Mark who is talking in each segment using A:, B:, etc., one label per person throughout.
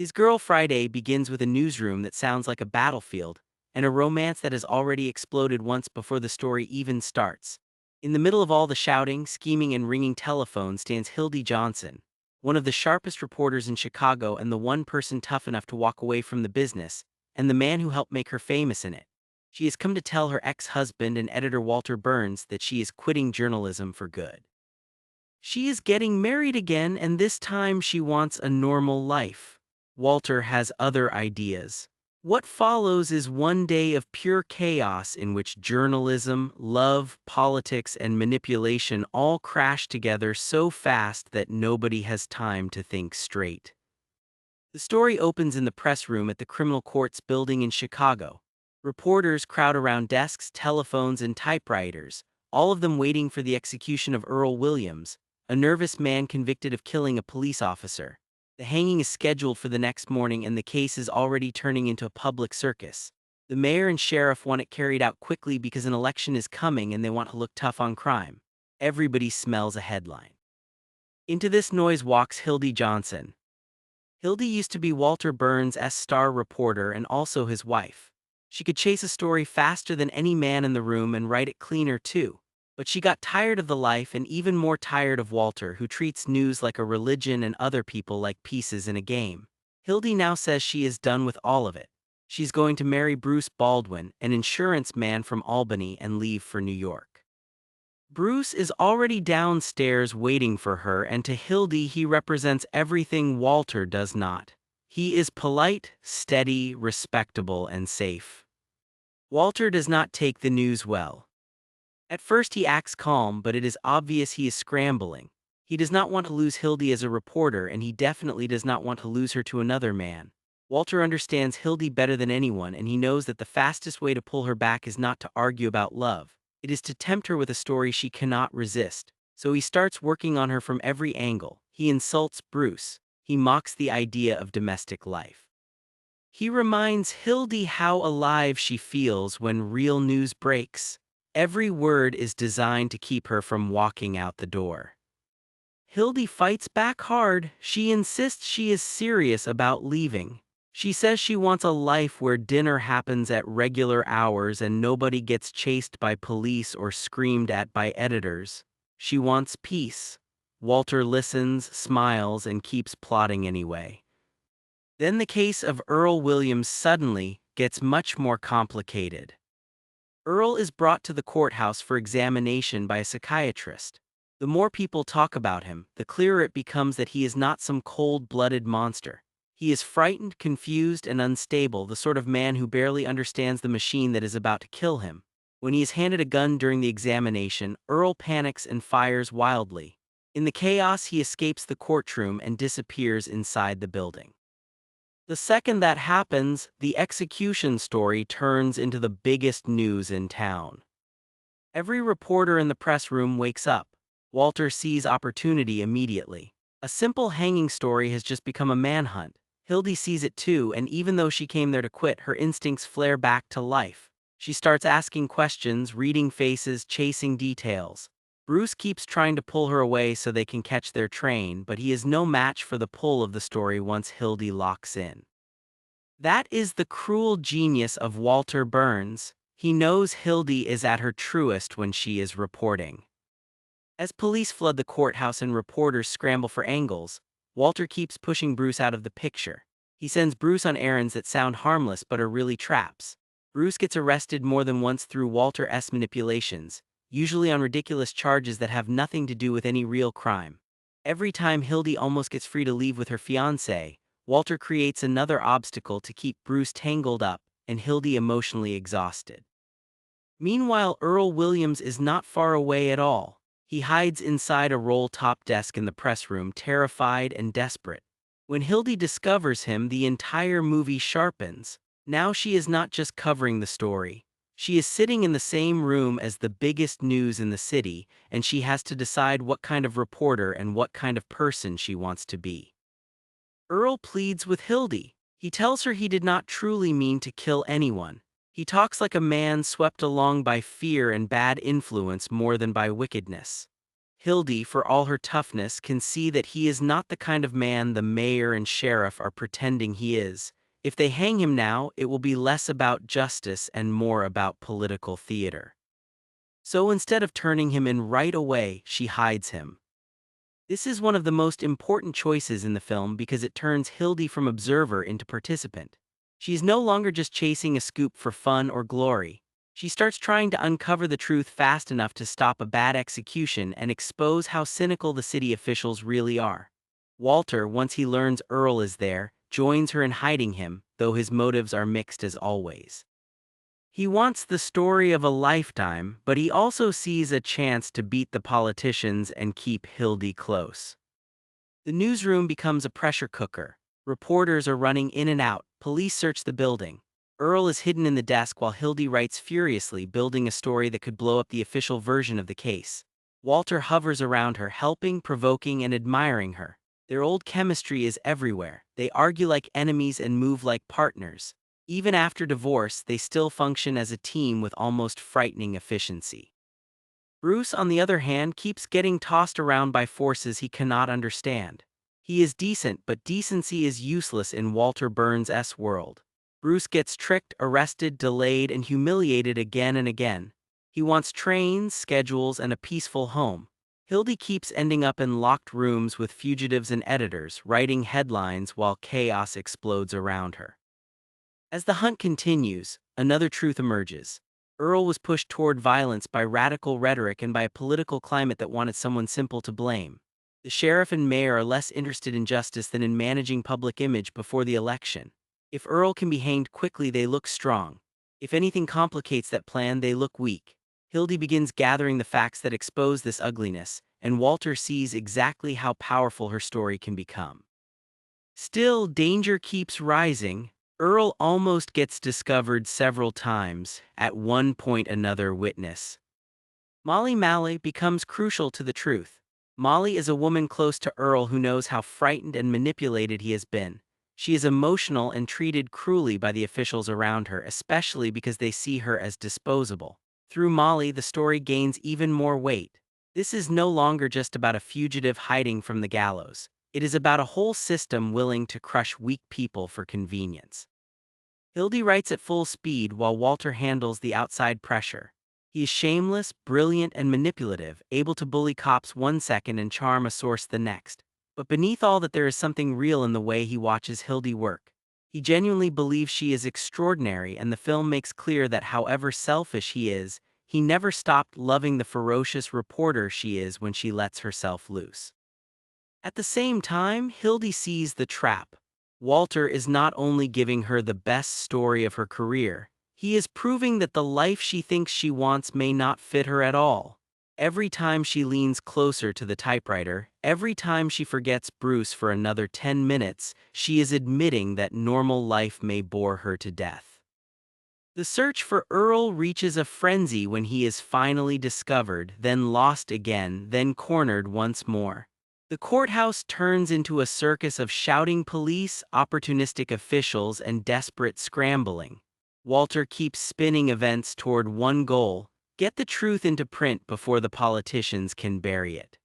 A: His Girl Friday begins with a newsroom that sounds like a battlefield, and a romance that has already exploded once before the story even starts. In the middle of all the shouting, scheming, and ringing telephones stands Hildy Johnson, one of the sharpest reporters in Chicago and the one person tough enough to walk away from the business, and the man who helped make her famous in it. She has come to tell her ex-husband and editor Walter Burns that she is quitting journalism for good. She is getting married again, and this time she wants a normal life. Walter has other ideas. What follows is one day of pure chaos in which journalism, love, politics, and manipulation all crash together so fast that nobody has time to think straight. The story opens in the press room at the criminal courts building in Chicago. Reporters crowd around desks, telephones, and typewriters, all of them waiting for the execution of Earl Williams, a nervous man convicted of killing a police officer. The hanging is scheduled for the next morning, and the case is already turning into a public circus. The mayor and sheriff want it carried out quickly because an election is coming and they want to look tough on crime. Everybody smells a headline. Into this noise walks Hildy Johnson. Hildy used to be Walter Burns' star reporter and also his wife. She could chase a story faster than any man in the room and write it cleaner too. But she got tired of the life and even more tired of Walter, who treats news like a religion and other people like pieces in a game. Hildy now says she is done with all of it. She's going to marry Bruce Baldwin, an insurance man from Albany, and leave for New York. Bruce is already downstairs waiting for her, and to Hildy he represents everything Walter does not. He is polite, steady, respectable, and safe. Walter does not take the news well. At first he acts calm, but it is obvious he is scrambling. He does not want to lose Hildy as a reporter, and he definitely does not want to lose her to another man. Walter understands Hildy better than anyone, and he knows that the fastest way to pull her back is not to argue about love. It is to tempt her with a story she cannot resist. So he starts working on her from every angle. He insults Bruce. He mocks the idea of domestic life. He reminds Hildy how alive she feels when real news breaks. Every word is designed to keep her from walking out the door. Hildy fights back hard. She insists she is serious about leaving. She says she wants a life where dinner happens at regular hours and nobody gets chased by police or screamed at by editors. She wants peace. Walter listens, smiles, and keeps plotting anyway. Then the case of Earl Williams suddenly gets much more complicated. Earl is brought to the courthouse for examination by a psychiatrist. The more people talk about him, the clearer it becomes that he is not some cold-blooded monster. He is frightened, confused, and unstable, the sort of man who barely understands the machine that is about to kill him. When he is handed a gun during the examination, Earl panics and fires wildly. In the chaos, he escapes the courtroom and disappears inside the building. The second that happens, the execution story turns into the biggest news in town. Every reporter in the press room wakes up. Walter sees opportunity immediately. A simple hanging story has just become a manhunt. Hildy sees it too, and even though she came there to quit, her instincts flare back to life. She starts asking questions, reading faces, chasing details. Bruce keeps trying to pull her away so they can catch their train, but he is no match for the pull of the story once Hildy locks in. That is the cruel genius of Walter Burns. He knows Hildy is at her truest when she is reporting. As police flood the courthouse and reporters scramble for angles, Walter keeps pushing Bruce out of the picture. He sends Bruce on errands that sound harmless but are really traps. Bruce gets arrested more than once through Walter's manipulations, usually on ridiculous charges that have nothing to do with any real crime. Every time Hildy almost gets free to leave with her fiancé, Walter creates another obstacle to keep Bruce tangled up and Hildy emotionally exhausted. Meanwhile, Earl Williams is not far away at all. He hides inside a roll-top desk in the press room, terrified and desperate. When Hildy discovers him, the entire movie sharpens. Now she is not just covering the story. She is sitting in the same room as the biggest news in the city, and she has to decide what kind of reporter and what kind of person she wants to be. Earl pleads with Hildy. He tells her he did not truly mean to kill anyone. He talks like a man swept along by fear and bad influence more than by wickedness. Hildy, for all her toughness, can see that he is not the kind of man the mayor and sheriff are pretending he is. If they hang him now, it will be less about justice and more about political theater. So instead of turning him in right away, she hides him. This is one of the most important choices in the film because it turns Hildy from observer into participant. She is no longer just chasing a scoop for fun or glory. She starts trying to uncover the truth fast enough to stop a bad execution and expose how cynical the city officials really are. Walter, once he learns Earl is there, joins her in hiding him, though his motives are mixed as always. He wants the story of a lifetime, but he also sees a chance to beat the politicians and keep Hildy close. The newsroom becomes a pressure cooker. Reporters are running in and out, police search the building. Earl is hidden in the desk while Hildy writes furiously, building a story that could blow up the official version of the case. Walter hovers around her, helping, provoking, and admiring her. Their old chemistry is everywhere. They argue like enemies and move like partners. Even after divorce, they still function as a team with almost frightening efficiency. Bruce, on the other hand, keeps getting tossed around by forces he cannot understand. He is decent, but decency is useless in Walter Burns' world. Bruce gets tricked, arrested, delayed, and humiliated again and again. He wants trains, schedules, and a peaceful home. Hildy keeps ending up in locked rooms with fugitives and editors, writing headlines while chaos explodes around her. As the hunt continues, another truth emerges. Earl was pushed toward violence by radical rhetoric and by a political climate that wanted someone simple to blame. The sheriff and mayor are less interested in justice than in managing public image before the election. If Earl can be hanged quickly, they look strong. If anything complicates that plan, they look weak. Hildy begins gathering the facts that expose this ugliness, and Walter sees exactly how powerful her story can become. Still, danger keeps rising. Earl almost gets discovered several times, at one point another witness. Molly Malley becomes crucial to the truth. Molly is a woman close to Earl who knows how frightened and manipulated he has been. She is emotional and treated cruelly by the officials around her, especially because they see her as disposable. Through Molly, the story gains even more weight. This is no longer just about a fugitive hiding from the gallows. It is about a whole system willing to crush weak people for convenience. Hildy writes at full speed while Walter handles the outside pressure. He is shameless, brilliant, and manipulative, able to bully cops one second and charm a source the next. But beneath all that, there is something real in the way he watches Hildy work. He genuinely believes she is extraordinary, and the film makes clear that however selfish he is, he never stopped loving the ferocious reporter she is when she lets herself loose. At the same time, Hildy sees the trap. Walter is not only giving her the best story of her career, he is proving that the life she thinks she wants may not fit her at all. Every time she leans closer to the typewriter, every time she forgets Bruce for another 10 minutes, she is admitting that normal life may bore her to death. The search for Earl reaches a frenzy when he is finally discovered, then lost again, then cornered once more. The courthouse turns into a circus of shouting police, opportunistic officials, and desperate scrambling. Walter keeps spinning events toward one goal: get the truth into print before the politicians can bury it.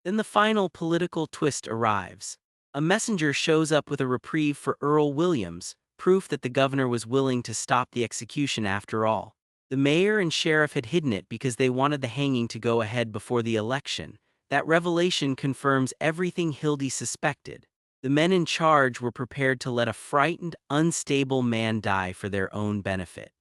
A: Then the final political twist arrives. A messenger shows up with a reprieve for Earl Williams, proof that the governor was willing to stop the execution after all. The mayor and sheriff had hidden it because they wanted the hanging to go ahead before the election. That revelation confirms everything Hildy suspected. The men in charge were prepared to let a frightened, unstable man die for their own benefit.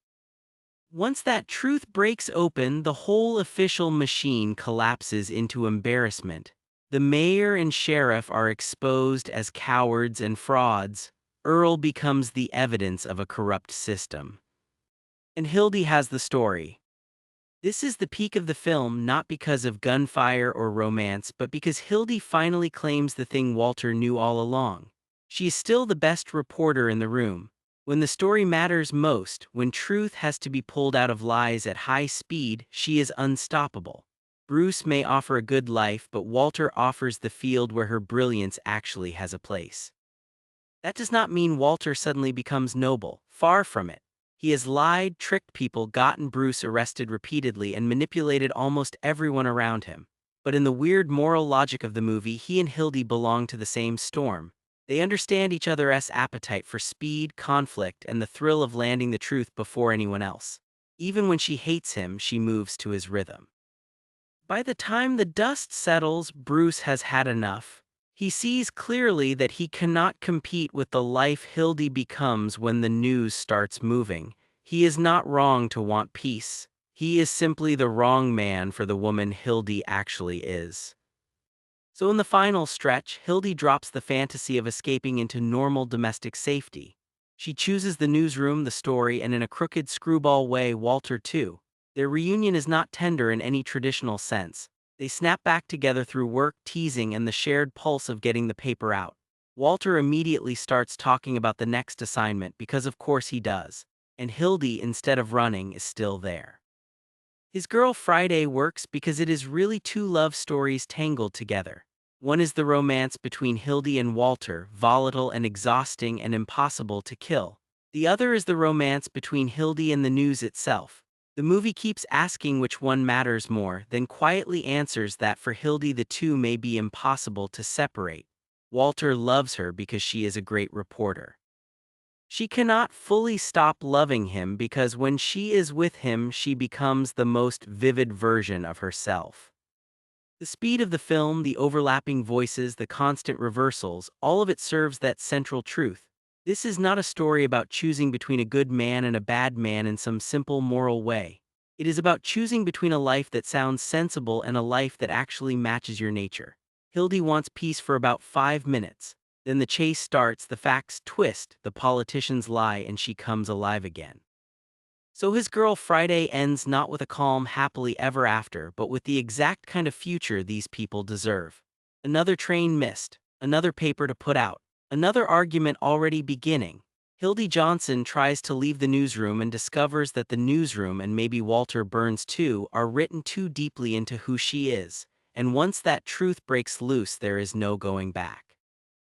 A: Once that truth breaks open, the whole official machine collapses into embarrassment. The mayor and sheriff are exposed as cowards and frauds. Earl becomes the evidence of a corrupt system. And Hildy has the story. This is the peak of the film, not because of gunfire or romance, but because Hildy finally claims the thing Walter knew all along. She is still the best reporter in the room. When the story matters most, when truth has to be pulled out of lies at high speed, she is unstoppable. Bruce may offer a good life, but Walter offers the field where her brilliance actually has a place. That does not mean Walter suddenly becomes noble. Far from it. He has lied, tricked people, gotten Bruce arrested repeatedly, and manipulated almost everyone around him. But in the weird moral logic of the movie, he and Hildy belong to the same storm. They understand each other's appetite for speed, conflict, and the thrill of landing the truth before anyone else. Even when she hates him, she moves to his rhythm. By the time the dust settles, Bruce has had enough. He sees clearly that he cannot compete with the life Hildy becomes when the news starts moving. He is not wrong to want peace. He is simply the wrong man for the woman Hildy actually is. So in the final stretch, Hildy drops the fantasy of escaping into normal domestic safety. She chooses the newsroom, the story, and in a crooked screwball way, Walter too. Their reunion is not tender in any traditional sense. They snap back together through work, teasing, and the shared pulse of getting the paper out. Walter immediately starts talking about the next assignment because of course he does. And Hildy, instead of running, is still there. His Girl Friday works because it is really two love stories tangled together. One is the romance between Hildy and Walter, volatile and exhausting and impossible to kill. The other is the romance between Hildy and the news itself. The movie keeps asking which one matters more, then quietly answers that for Hildy the two may be impossible to separate. Walter loves her because she is a great reporter. She cannot fully stop loving him because when she is with him, she becomes the most vivid version of herself. The speed of the film, the overlapping voices, the constant reversals, all of it serves that central truth. This is not a story about choosing between a good man and a bad man in some simple moral way. It is about choosing between a life that sounds sensible and a life that actually matches your nature. Hildy wants peace for about 5 minutes. Then the chase starts, the facts twist, the politicians lie, and she comes alive again. So His Girl Friday ends not with a calm happily ever after, but with the exact kind of future these people deserve. Another train missed, another paper to put out, another argument already beginning. Hildy Johnson tries to leave the newsroom and discovers that the newsroom, and maybe Walter Burns too, are written too deeply into who she is. And once that truth breaks loose, there is no going back.